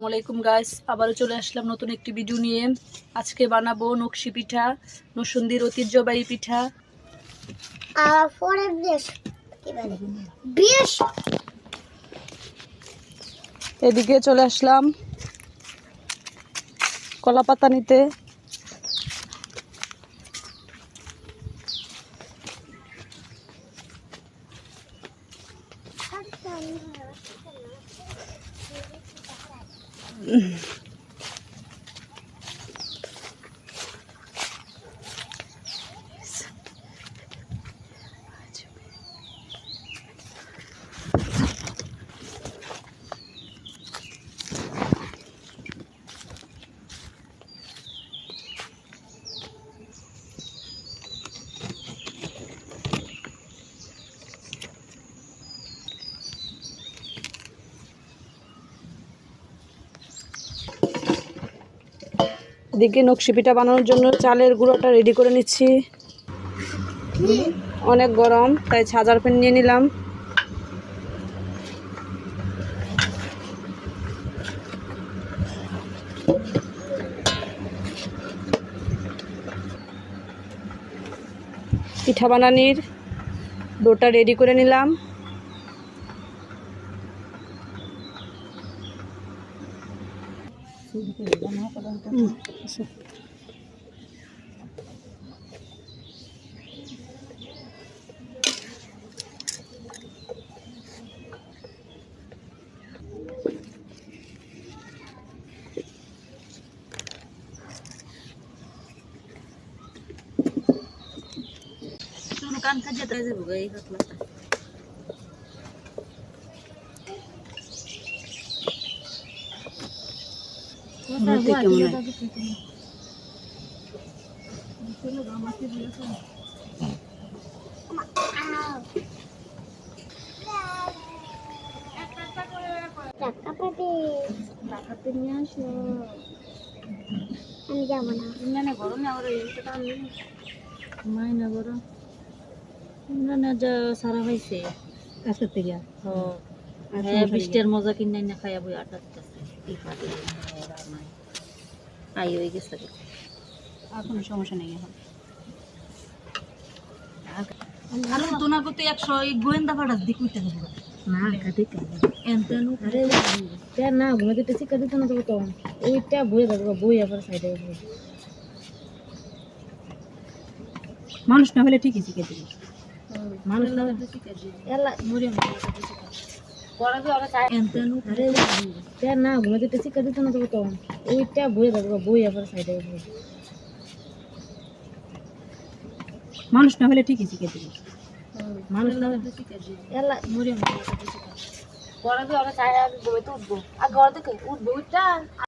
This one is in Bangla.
আসসালামাইকুম গাইস, আবারও চলে আসলাম নতুন একটি ভিডিও নিয়ে। আজকে বানাবো নকশি পিঠা, নরসিংদীর ঐতিহ্যবাহী পিঠা। এদিকে চলে আসলাম কলা পাতা নিতে। এদিকে নকশি পিঠা বানানোর জন্য চালের গুঁড়োটা রেডি করে নিচ্ছি। অনেক গরম তাই ছাজার প্যান নিয়ে নিলাম। পিঠা বানানির ডোটা রেডি করে নিলাম। আমি যাবো না গরমে আমার মাইনা বড় না যা সারা হয়েছে কাছের থেকে বৃষ্টির মজা কিনে না খাইয়া বই আটা আই হয়ে গেছে আর কোনো সমস্যা নেই এখন তো না করতে 100 গোয়েন্দা ফাটাস দিক উঠতে হবে না কাটি এনতেনু আরে না ঘুমাতে শিক্ষা দিত না তো ওইটা বই দেবো বই আবার সাইডে মানুষ না হলে ঠিকই শিখে দিবি। মানুষ না হলে শিখে দিবি এলা মরে পড়া কি ওরা চাই এনতেনু আরে না ঘুমাতে শিক্ষা দিত না তো ওইটা বই দেবো বই আবার সাইডে মানুষ না হলে ঠিকই শিখে দিবি। মানুষ না হলে শিখে দিবি এলা মরে পড়া কি ওরা চাই ঘুমাতে উঠবো আর ঘর থেকে উঠবো উঠটা